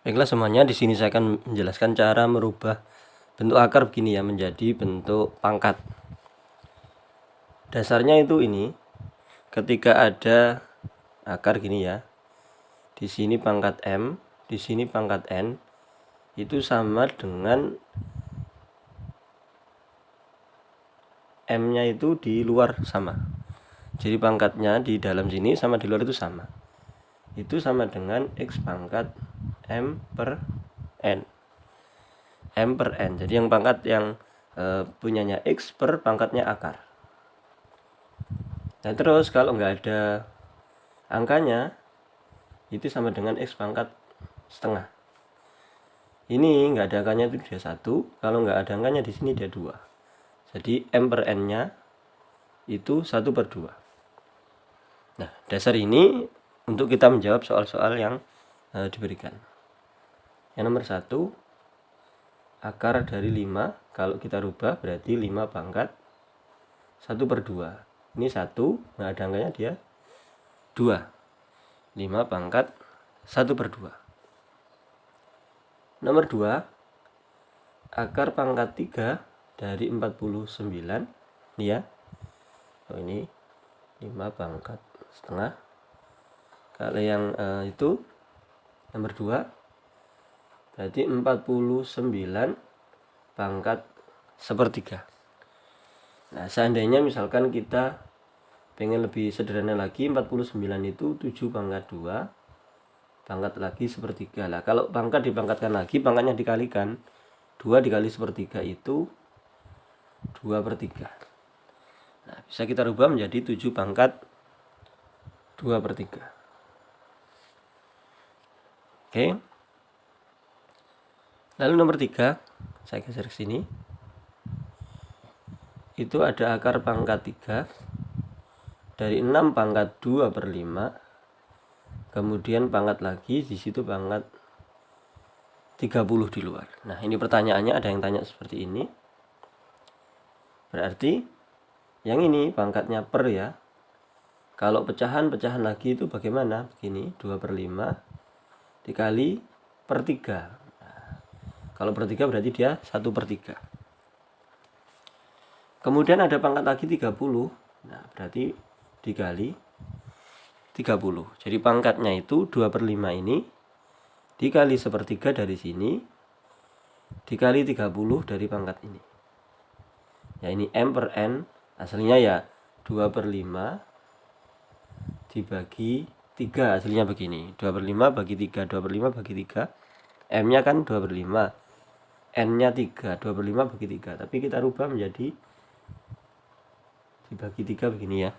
Baiklah semuanya, di sini saya akan menjelaskan cara merubah bentuk akar begini ya menjadi bentuk pangkat. Dasarnya itu ini, ketika ada akar gini ya, di sini pangkat M, di sini pangkat N, itu sama dengan M-nya itu di luar sama. Jadi pangkatnya di dalam sini sama di luar itu sama. Itu sama dengan X pangkat M per N. M per N. Jadi yang pangkat yang punyanya X per pangkatnya akar. Nah terus kalau nggak ada angkanya, itu sama dengan X pangkat setengah. Ini nggak ada angkanya itu dia 1. Kalau nggak ada angkanya di sini dia 2. Jadi M per N nya itu 1 per 2. Nah dasar ini untuk kita menjawab soal-soal yang diberikan. Yang nomor 1, akar dari 5 kalau kita rubah berarti 5 pangkat 1 per 2. Ini 1, nggak ada angkanya dia 2. 5 pangkat 1 per 2. Nomor 2, akar pangkat 3 dari 49. Ini ya. Oh ini 5 pangkat setengah. Kalau yang itu nomor 2 berarti 49 pangkat sepertiga. Nah seandainya misalkan kita pengen lebih sederhana lagi, 49 itu 7 pangkat 2 pangkat lagi sepertiga. Lah kalau pangkat dipangkatkan lagi, pangkatnya dikalikan, 2 dikali sepertiga itu 2 per 3. Nah bisa kita rubah menjadi 7 pangkat 2 per 3. Oke. Lalu nomor 3, saya geser ke sini. Itu ada akar pangkat 3 dari 6 pangkat 2 per 5. Kemudian pangkat lagi, di situ pangkat 30 di luar. Nah ini pertanyaannya, ada yang tanya seperti ini. Berarti yang ini pangkatnya per ya. Kalau pecahan lagi itu bagaimana? Begini, 2 per 5 dikali per 3. Kalau per 3 berarti dia 1 per 3. Kemudian ada pangkat lagi 30. Nah berarti dikali 30. Jadi pangkatnya itu 2 per 5 ini dikali sepertiga dari sini dikali 30 dari pangkat ini. Ya ini M per N, aslinya ya 2 per 5 dibagi 3, aslinya begini. 2 per 5 bagi 3, 2 per 5 bagi 3. M nya kan 2 per 5, N nya 3, 2 per 5 bagi 3. Tapi kita rubah menjadi dibagi 3 begini ya.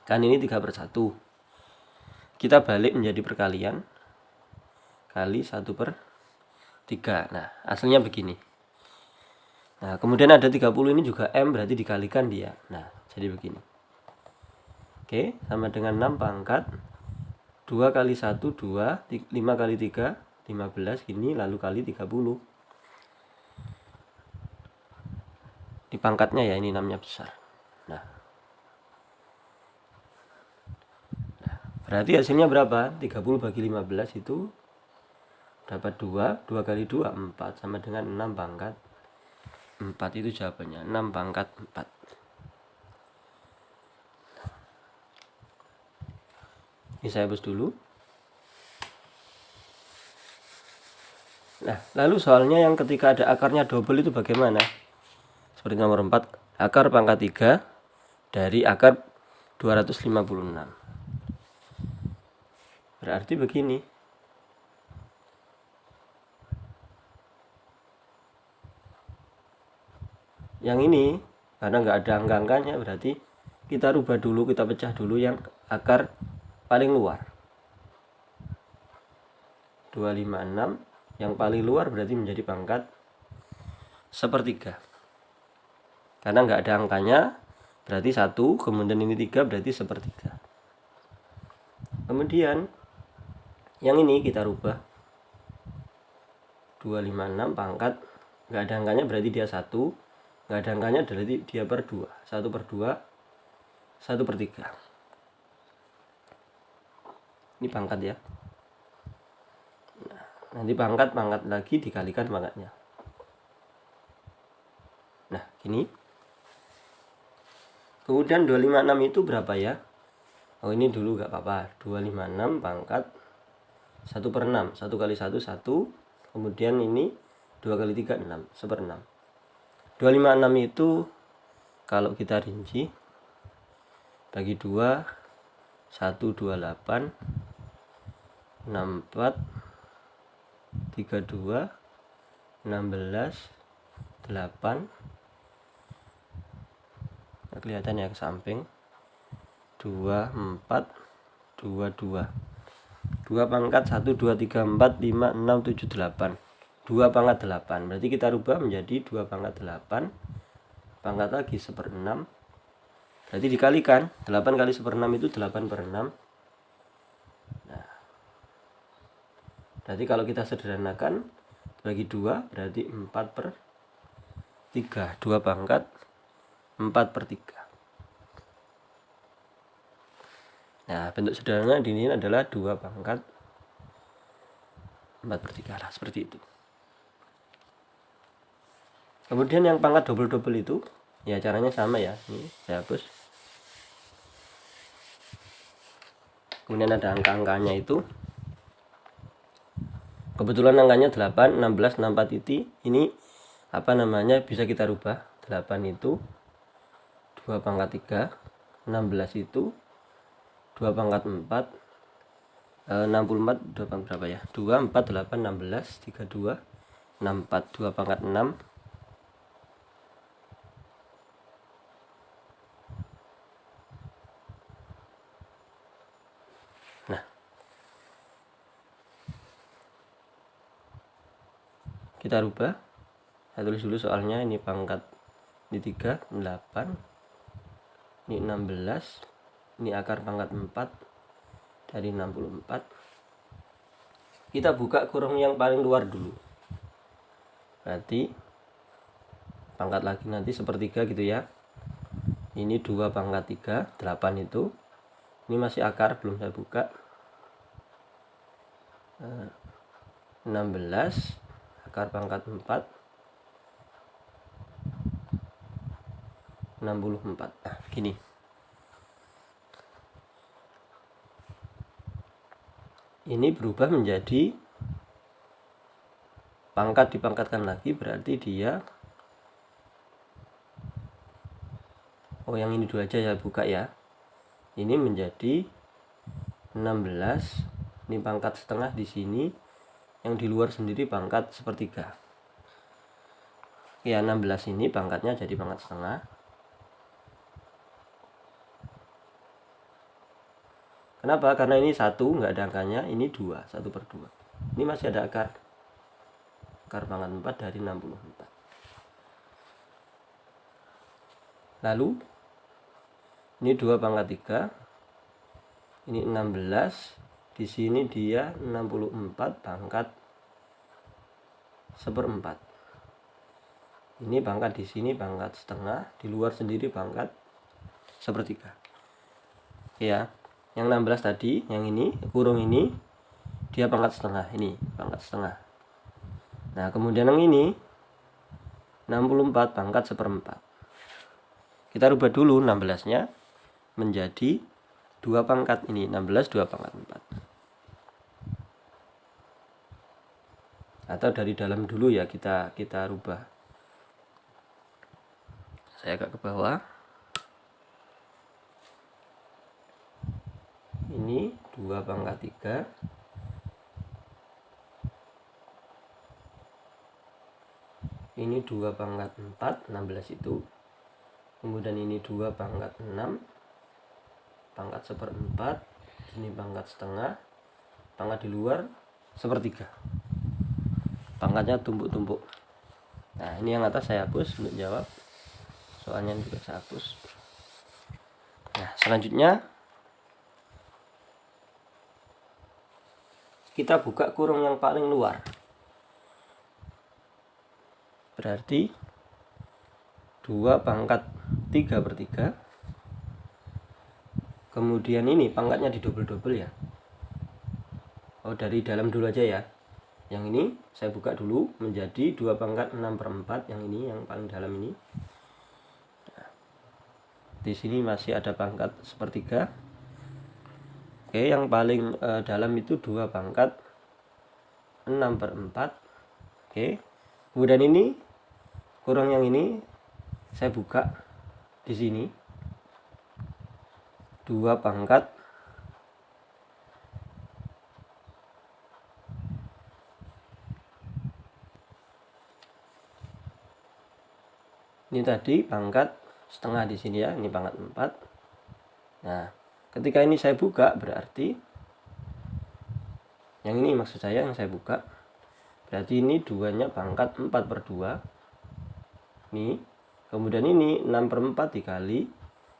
Kan ini 3 per 1. Kita balik menjadi perkalian, kali 1 per 3. Nah aslinya begini. Nah kemudian ada 30 ini juga M, berarti dikalikan dia. Nah jadi begini. Oke, sama dengan 6 pangkat 2 kali 1, 2, 5 kali 3, 15 gini, lalu kali 30. Di pangkatnya ya, ini 6-nya besar. Nah berarti hasilnya berapa? 30 bagi 15 itu dapat 2. 2 kali 2, 4. Sama dengan 6 pangkat 4. Itu jawabannya, 6 pangkat 4. Ini saya hapus dulu. Nah lalu soalnya yang ketika ada akarnya double itu bagaimana? Seperti nomor 4, akar pangkat 3 dari akar 256. Berarti begini. Yang ini karena nggak ada angka-angkanya, berarti kita rubah dulu, kita pecah dulu yang akar paling luar. 256 yang paling luar berarti menjadi pangkat sepertiga. Karena nggak ada angkanya, berarti 1, kemudian ini 3 berarti sepertiga. Kemudian yang ini kita rubah, 256 pangkat, nggak ada angkanya berarti dia 1, nggak ada angkanya berarti dia per 2. 1 per 2, 1 per 3. Ini pangkat ya. Nah, Nanti pangkat lagi dikalikan pangkatnya. Nah, gini. Kemudian 256 itu berapa ya? Oh, ini dulu gak apa-apa. 256 pangkat 1/6. 1 kali 1, 1. Kemudian ini 2 kali 3, 6. 1/6. 256 itu kalau kita rinci bagi 2, 128, 64, 32, 16, 8. Nah, kelihatan ya ke samping. 2, 4, 2, 2. 2 pangkat 1, 2, 3, 4, 5, 6, 7, 8. 2 pangkat 8. Berarti kita rubah menjadi 2 pangkat 8. Pangkat lagi 1/6. Berarti dikalikan. 8 kali 1/6 itu 8/6. Nah, berarti kalau kita sederhanakan bagi 2 berarti 4/3. 2 pangkat 4/3. Nah, bentuk sederhana di ini adalah 2 pangkat 4/3 lah, seperti itu. Kemudian yang pangkat double-double itu, ya caranya sama ya. Ini saya hapus. Kemudian ada angka-angkanya itu. Kebetulan angkanya 8, 16, 64 titik. Ini apa namanya, bisa kita rubah. 8 itu 2 pangkat 3, 16 itu 2 pangkat 4, 64 2 pangkat berapa ya? 2, 4, 8, 16, 32, 64, 2 pangkat 6. Nah, kita rubah. Saya tulis dulu soalnya. Ini pangkat, ini 3, 8, ini 16, ini akar pangkat 4 dari 64. Kita buka kurung yang paling luar dulu. Berarti pangkat lagi nanti 1/3 gitu ya. Ini 2 pangkat 3, 8 itu. Ini masih akar, belum saya buka. 16 akar pangkat 4, 64. Nah, gini. Ini berubah menjadi pangkat dipangkatkan lagi, berarti dia, oh yang ini dulu aja saya buka ya. Ini menjadi 16. Ini pangkat setengah di sini, yang di luar sendiri pangkat 1/3. Ya, 16 ini pangkatnya jadi pangkat setengah. Kenapa? Karena ini 1 nggak ada angkanya, ini 2, 1/2. Ini masih ada akar pangkat 4 dari 64. Lalu ini 2 pangkat 3, ini 16. Di sini dia 64 pangkat 1/4. Ini pangkat di sini pangkat setengah, di luar sendiri pangkat 1/3. Ya, yang 16 tadi, yang ini kurung ini dia pangkat setengah, ini pangkat setengah. Nah, kemudian yang ini 64 pangkat 1/4. Kita rubah dulu 16-nya menjadi 2 pangkat ini, 16 2 pangkat 4. Atau dari dalam dulu ya, kita rubah. Saya agak ke bawah. Ini 2 pangkat 3. Ini 2 pangkat 4, 16 itu. Kemudian ini 2 pangkat 6, pangkat 1/4. Ini pangkat setengah, pangkat di luar 1/3. Pangkatnya tumpuk-tumpuk. Nah, ini yang atas saya hapus untuk jawab. Soalnya juga saya hapus. Nah, selanjutnya kita buka kurung yang paling luar. Berarti 2 pangkat 3/3. Kemudian ini pangkatnya di double-double ya. Oh, dari dalam dulu aja ya. Yang ini saya buka dulu menjadi 2 pangkat 6/4, yang ini yang paling dalam ini. Nah, di sini masih ada pangkat sepertiga. Oke, yang paling dalam itu 2 pangkat 6/4. Oke. Kemudian ini kurang yang ini saya buka di sini 2 pangkat ini tadi pangkat setengah di sini ya, ini pangkat 4. Nah, ketika ini saya buka berarti yang ini maksud saya yang saya buka berarti ini duanya pangkat 4/2 nih. Kemudian ini 6/4 dikali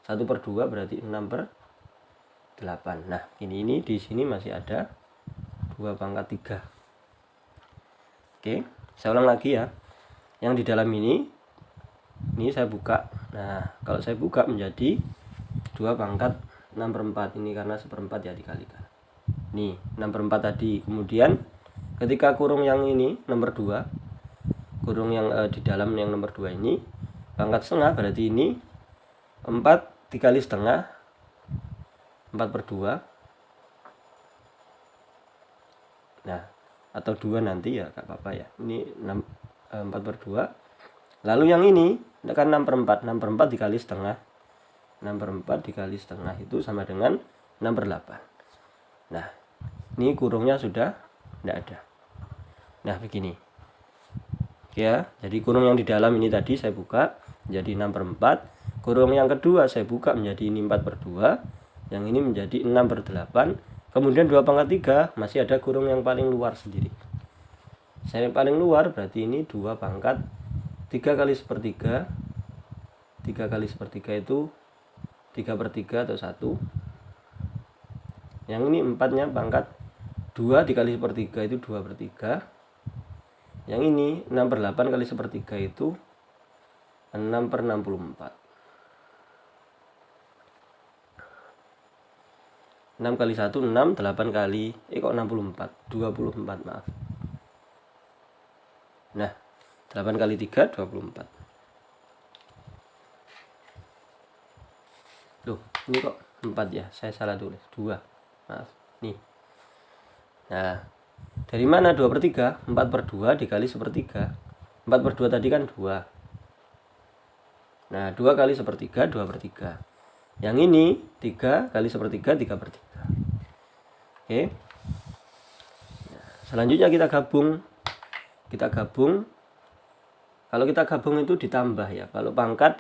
1/2 berarti 6/8. Nah, ini di sini masih ada 2 pangkat 3. Oke, saya ulang lagi ya. Yang di dalam ini saya buka. Nah, kalau saya buka menjadi 2 pangkat 6/4 ini karena 1/4 ya dikalikan. Nih, 6/4 tadi. Kemudian ketika kurung yang ini nomor 2, kurung yang di dalam yang nomor 2 ini pangkat setengah berarti ini 4 dikali setengah 4/2. Nah, atau 2 nanti ya gak apa-apa ya. Ini 4/2. Lalu yang ini kan 6/4. 6/4 dikali setengah 6/4 dikali setengah itu sama dengan 6/8. Nah, ini kurungnya sudah tidak ada. Nah, begini ya. Jadi kurung yang di dalam ini tadi saya buka menjadi 6/4. Kurung yang kedua saya buka menjadi ini 4/2. Yang ini menjadi 6/8. Kemudian 2 pangkat 3 masih ada kurung yang paling luar sendiri. Saya paling luar berarti ini 2 pangkat 3 kali sepertiga. 3 kali sepertiga itu 3/3 atau 1. Yang ini 4-nya pangkat 2 dikali sepertiga itu 2/3. Yang ini 6/8 kali sepertiga itu 6/64. 6 kali 1 6, 8 kali kok 64, 24 maaf. Nah, 8 kali 3 24. Loh, ini kok 4 ya, saya salah tulis 2, maaf nih. Nah, dari mana 2/3? 4/2 dikali sepertiga. 4/2 tadi kan 2. Nah, 2 kali sepertiga 2/3. Yang ini 3 kali sepertiga 3/3. Oke. Nah, selanjutnya kita gabung. Kalau kita gabung itu ditambah ya. Kalau pangkat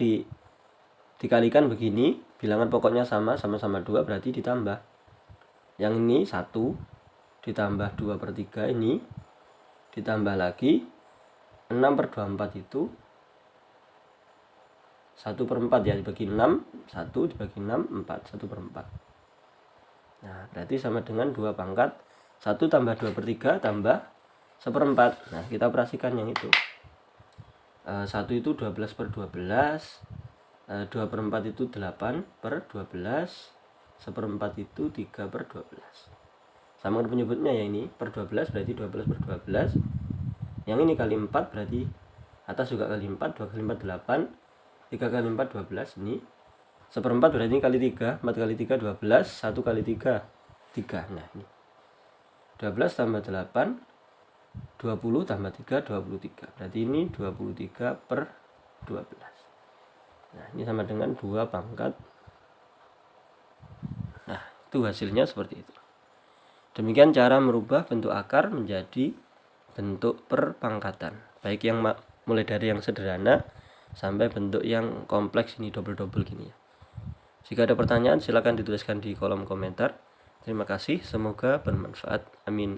dikalikan begini, bilangan pokoknya sama-sama 2 berarti ditambah. Yang ini 1 ditambah 2/3 ini ditambah lagi 6/24 itu 1/4 ya, dibagi 6, 1 dibagi 6, 4, 1/4. Nah, berarti sama dengan 2 pangkat 1 tambah 2/3 tambah 1/4. Nah, kita operasikan yang itu. 1 itu 12/12, 2/4 itu 8/12, 1/4 itu 3/12. Sama dengan penyebutnya ya, ini per 12 berarti 12/12. Yang ini kali 4 berarti atas juga kali 4, 2 kali 4 8, 3 kali 4 12. Ini 1/4 berarti ini kali 3, 4 kali 3 12, 1 kali 3 3. Nah, ini 12 tambah 8 20 tambah 3 23. Berarti ini 23/12. Nah, ini sama dengan 2 pangkat. Nah, itu hasilnya seperti itu. Demikian cara merubah bentuk akar menjadi bentuk perpangkatan. Baik yang mulai dari yang sederhana sampai bentuk yang kompleks ini double-double gini ya. Jika ada pertanyaan silakan dituliskan di kolom komentar. Terima kasih, semoga bermanfaat. Amin.